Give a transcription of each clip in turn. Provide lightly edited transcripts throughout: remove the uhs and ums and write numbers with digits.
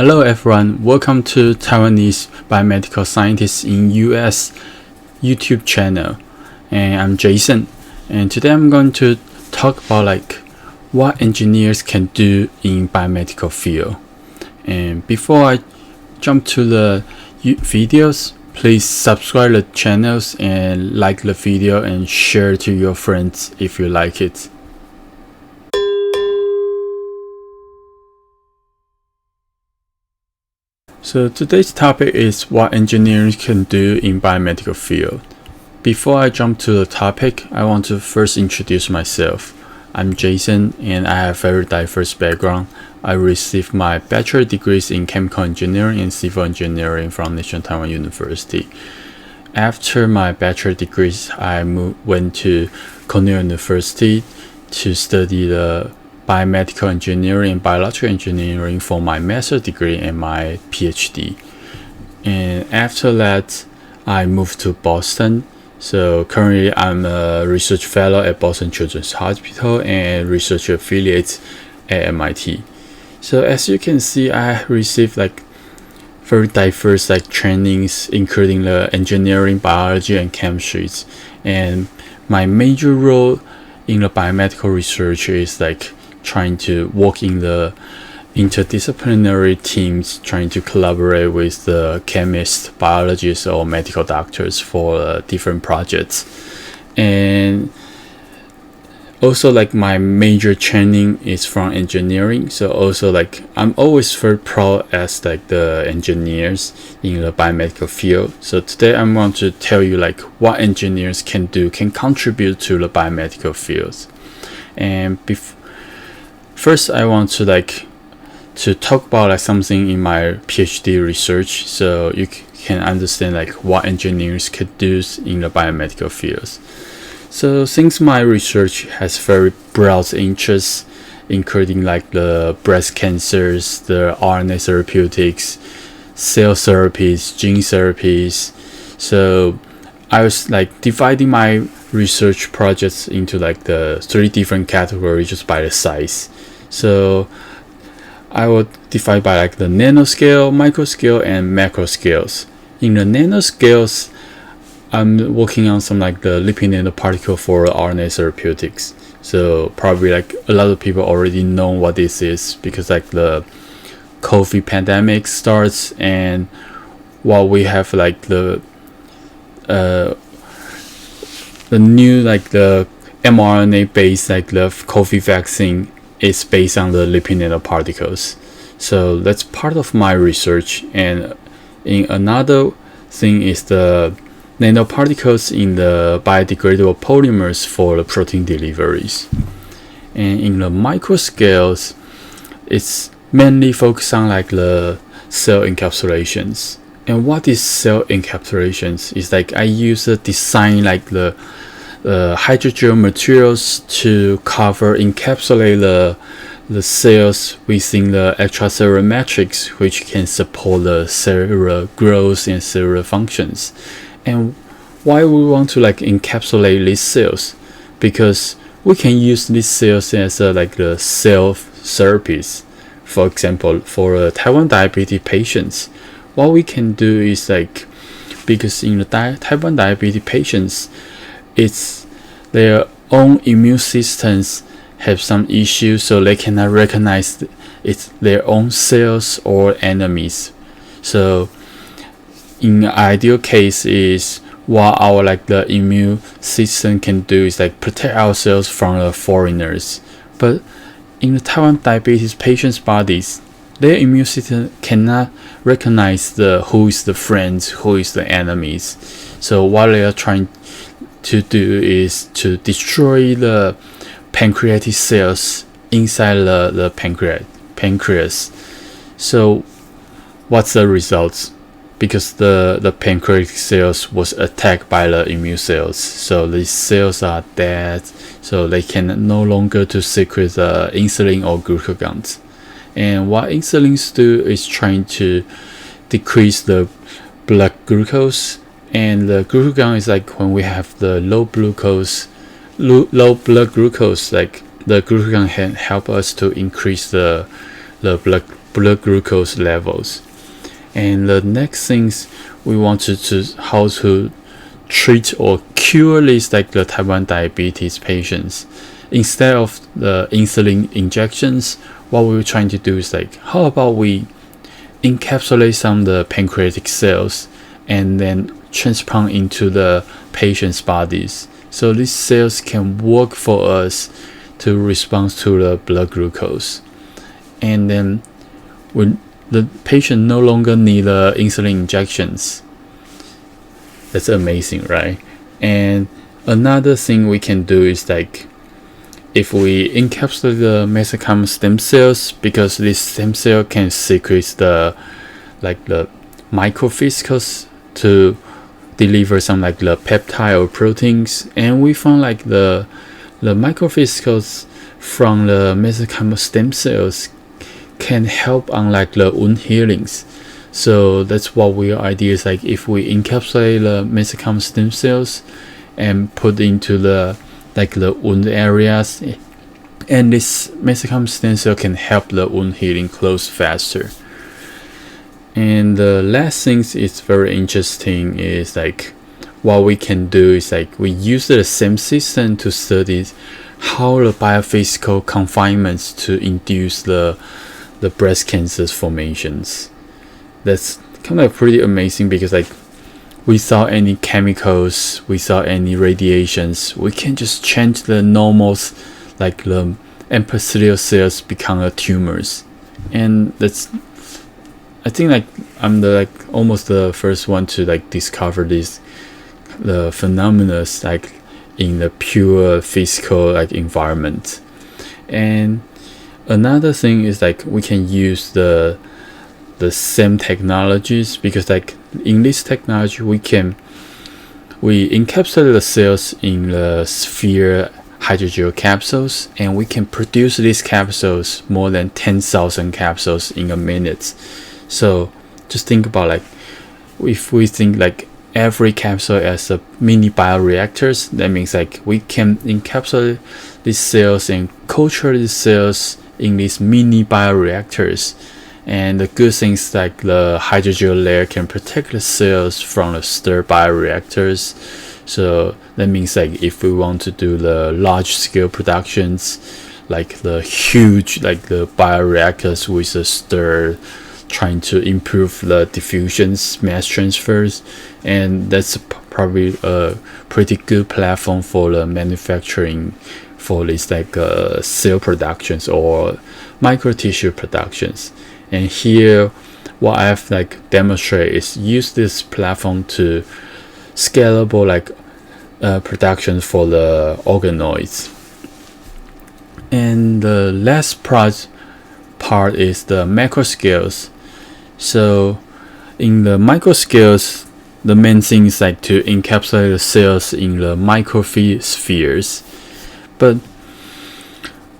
Hello everyone, welcome to Taiwanese Biomedical Scientists in US YouTube channel. And I'm Jason, and today I'm going to talk about what engineers can do in biomedical field. And before I jump to the videos, please subscribe to the channels and like the video and share to your friends if you like it. So today's topic is what engineers can do in biomedical field. Before I jump to the topic, I want to first introduce myself. I'm Jason and I have a very diverse background. I received my bachelor degrees in chemical engineering and civil engineering from National Taiwan University. After my bachelor degrees, I went to Cornell University to study the biomedical engineering and biological engineering for my master's degree and my PhD. And after that, I moved to Boston. So currently, I'm a research fellow at Boston Children's Hospital and research affiliate at MIT. So as you can see, I received very diverse trainings, including the engineering, biology, and chemistries. And my major role in the biomedical research is trying to work in the interdisciplinary teams, trying to collaborate with the chemists, biologists, or medical doctors for different projects. And also my major training is from engineering, so also I'm always very proud as the engineers in the biomedical field. So today I'm going to tell you what engineers can do, can contribute to the biomedical fields. And first I want to talk about something in my PhD research, so you can understand what engineers can do in the biomedical fields. So since my research has very broad interests, including the breast cancers, the RNA therapeutics, cell therapies, gene therapies, so I was dividing my research projects into the 3 different categories just by the size. So I would divide by the nanoscale, microscale, and macro scales. In the nanoscales, I'm working on some the lipid nanoparticle for RNA therapeutics. So probably a lot of people already know what this is because the COVID pandemic starts, and while we have the new the mRNA based the COVID vaccine is based on the lipid nanoparticles. So that's part of my research. And in another thing is the nanoparticles in the biodegradable polymers for the protein deliveries. And in the microscales, it's mainly focused on the cell encapsulations. And what is cell encapsulations is I use the design the hydrogel materials to encapsulate the cells within the extracellular matrix, which can support the cellular growth and cellular functions. And why we want to encapsulate these cells? Because we can use these cells as the cell therapies. For example, for Taiwan diabetes patients, what we can do is because in the Taiwan diabetes patients, it's their own immune systems have some issues, so they cannot recognize it's their own cells or enemies. So in the ideal case is what our the immune system can do is protect ourselves from the foreigners. But in the Taiwan diabetes patients' bodies, their immune system cannot recognize who is the friends, who is the enemies. So what they are trying to do is to destroy the pancreatic cells inside the pancreas. So what's the results? Because the pancreatic cells was attacked by the immune cells, so these cells are dead, so they can no longer to secrete insulin or glucagon. And what insulins do is trying to decrease the blood glucose, and the glucagon is when we have the low blood glucose, the glucagon can help us to increase the blood blood glucose levels. And the next things we wanted to how to treat or cure this like the type 1 diabetes patients. Instead of the insulin injections, what we were trying to do is like, how about we encapsulate some of the pancreatic cells and then transplant into the patient's bodies, so these cells can work for us to respond to the blood glucose. And then when the patient no longer need the insulin injections. That's amazing, right? And another thing we can do is like, if we encapsulate the mesenchymal stem cells, because this stem cell can secrete the microvesicles to deliver some like the peptide or proteins, and we found like the microvesicles from the mesenchymal stem cells can help on like the wound healings. So that's what we idea is like, if we encapsulate the mesenchymal stem cells and put into the wound areas, and this mesenchymal stem cell can help the wound healing close faster. And the last thing is very interesting is like, what we can do is like, we use the same system to study how the biophysical confinements to induce the breast cancer formations. That's kind of pretty amazing, because like, without any chemicals, without any radiations, we can just change the normal like the epithelial cells become tumors. And that's, I think like I'm the almost the first one to like discover this the phenomena like in the pure physical like environment. And another thing is like, we can use the same technologies, because like in this technology we encapsulate the cells in the sphere hydrogel capsules, and we can produce these capsules more than 10,000 capsules in a minute. So just think about like, if we think like every capsule as a mini bioreactors, that means like we can encapsulate these cells and culture these cells in these mini bioreactors. And the good things like the hydrogel layer can protect the cells from the stir bioreactors. So that means like, if we want to do the large scale productions, like the huge like the bioreactors with a stir, trying to improve the diffusions, mass transfers, and that's probably a pretty good platform for the manufacturing for these like cell productions or micro tissue productions. And here, what I've like demonstrated is use this platform to scalable like production for the organoids. And the last part is the macro scales. So in the micro scales, the main thing is like to encapsulate the cells in the microspheres. But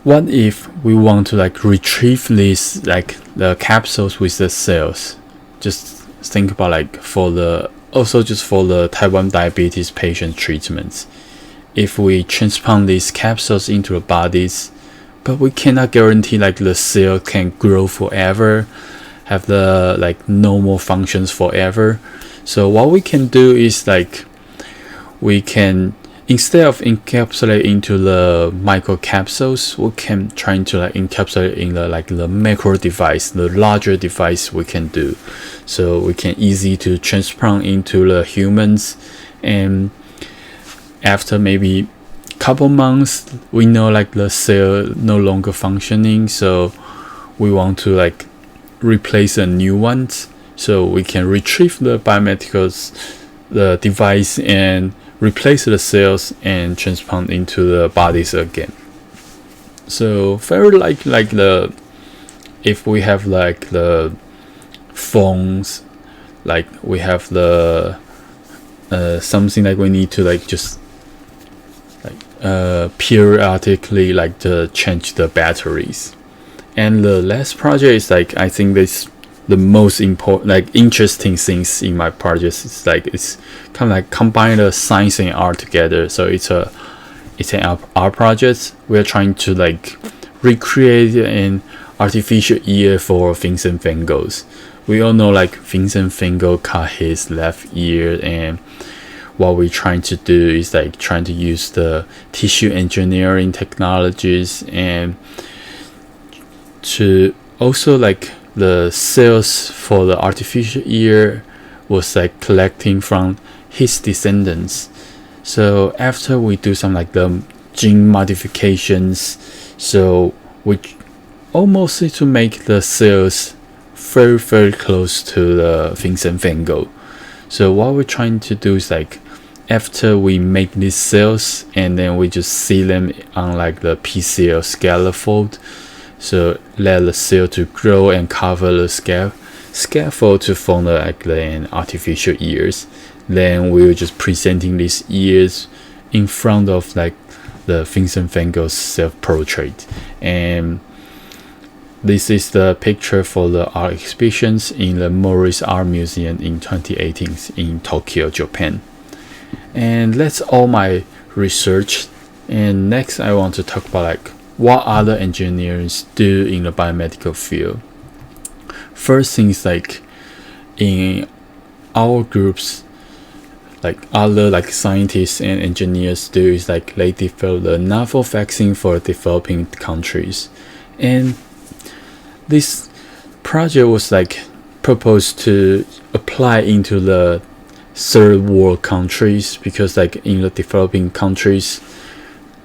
what if we want to like retrieve these like the capsules with the cells? Just think about like for the type 1 diabetes patient treatments. If we transplant these capsules into the bodies, but we cannot guarantee like the cell can grow forever, have the like normal functions forever. So what we can do is like, we can, instead of encapsulate into the micro capsules, we can try to like encapsulate in the macro device, the larger device we can do. So we can easy to transplant into the humans, and after maybe couple months, we know like the cell no longer functioning, so we want to like replace a new one. So we can retrieve the biomedicals, the device, and replace the cells and transplant into the bodies again. So very like the, if we have like the phones, like we have the something like we need to like just like periodically like to change the batteries. And the last project is like, I think this the most important like interesting things in my project is like, it's kind of like combine the science and art together. So it's an art project. We're trying to like recreate and artificial ear for Vincent van Gogh's. We all know like Vincent van Gogh cut his left ear, and what we're trying to do is like trying to use the tissue engineering technologies, and to also like the cells for the artificial ear was like collecting from his descendants. So after we do some like the gene modifications, so we almost need to make the cells very close to the Vincent van Gogh. So what we're trying to do is like after we make these cells, and then we just see them on like the PCL scaffold, so let the cell to grow and cover the scaffold to form the like the artificial ears. Then we're just presenting these ears in front of like the Vincent van Gogh's self-portrait. And this is the picture for the art exhibitions in the Morris Art Museum in 2018 in Tokyo, Japan. And that's all my research. And next I want to talk about like what other engineers do in the biomedical field. First things like in our groups, like other like scientists and engineers do is like they develop the novel vaccine for developing countries. And this project was like proposed to apply into the third world countries, because like in the developing countries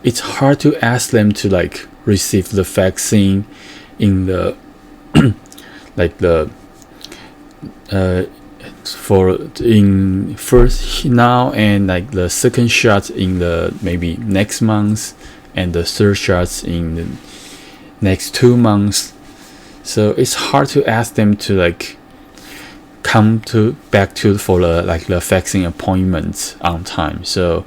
it's hard to ask them to like receive the vaccine in the like the for in first now, and like the second shot in the maybe next month, and the third shots in the next 2 months. So it's hard to ask them to like come back to for the like the vaccine appointments on time. So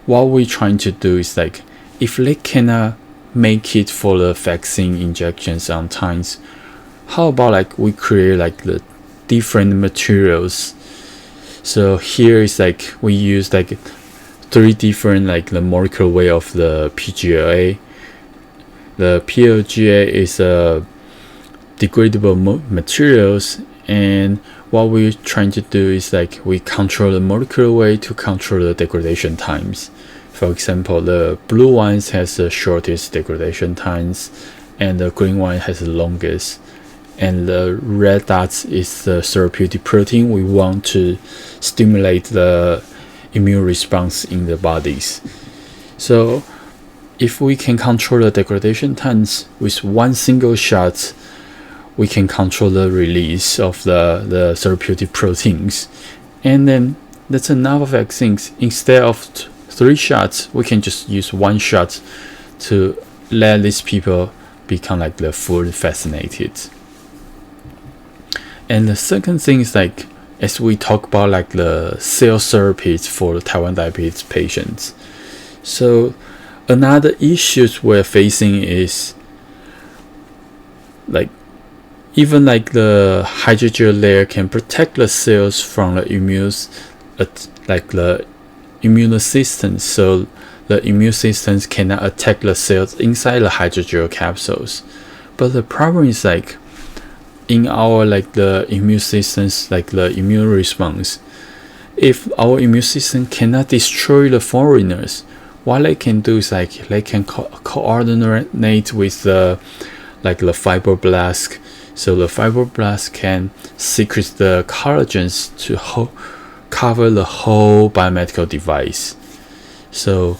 what we're trying to do is like if they cannot make it for the vaccine injections on times, how about like we create like the different materials. So here is like we use like 3 different like the molecular weight of the PGLA. The PLGA is a degradable materials, and what we're trying to do is like we control the molecular weight to control the degradation times. For example, the blue ones has the shortest degradation times, and the green one has the longest, and the red dots is the therapeutic protein we want to stimulate the immune response in the bodies. So if we can control the degradation times with one single shot, we can control the release of the therapeutic proteins. And then that's enough vaccines. Instead of 3 shots, we can just use 1 shot to let these people become like the fully vaccinated. And the second thing is like, as we talk about like the cell therapies for the Taiwan diabetes patients. So another issues we're facing is like even like the hydrogel layer can protect the cells from the immune system, so the immune systems cannot attack the cells inside the hydrogel capsules. But the problem is like in our like the immune systems, like the immune response, if our immune system cannot destroy the foreigners, what they can do is like they can coordinate with the like the fibroblast. So the fibroblast can secrete the collagens to cover the whole biomedical device. So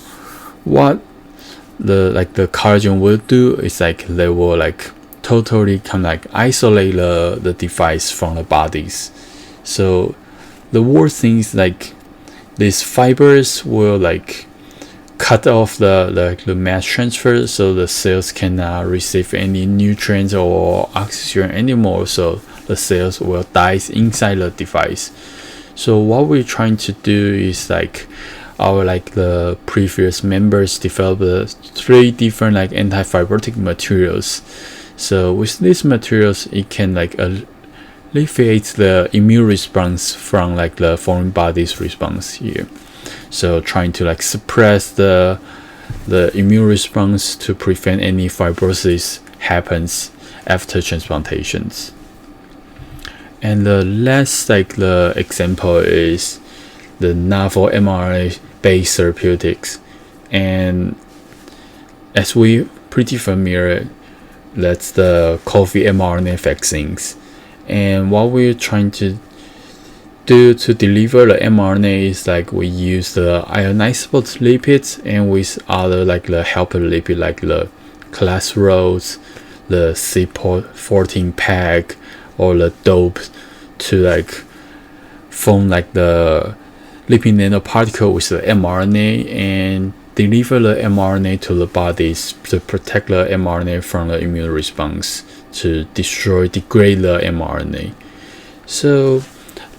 what the collagen will do is like they will like totally kind of like isolate the device from the bodies. So the worst thing is like these fibers will like cut off the mass transfer, so the cells cannot receive any nutrients or oxygen anymore, so the cells will die inside the device. So what we're trying to do is like our like the previous members developed 3 different like anti-fibrotic materials. So with these materials, it can like alleviate the immune response from like the foreign body's response here. So trying to like suppress the immune response to prevent any fibrosis happens after transplantations. And the last the example is the novel mRNA-based therapeutics. And as we pretty familiar, that's the COVID mRNA vaccines. And what we're trying to do to deliver the mRNA is we use the ionizable lipids and with other the helper lipid like the glycerols, the C14 PEG or the dope to form the lipid nanoparticle with the mRNA and deliver the mRNA to the bodies to protect the mRNA from the immune response to degrade the mRNA. So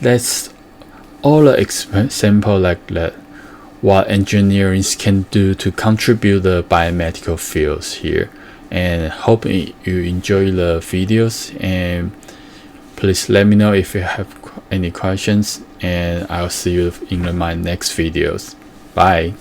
that's all the example like that what engineering can do to contribute the biomedical fields here. And hope you enjoy the videos, and please let me know if you have any questions, and I'll see you in my next videos. Bye.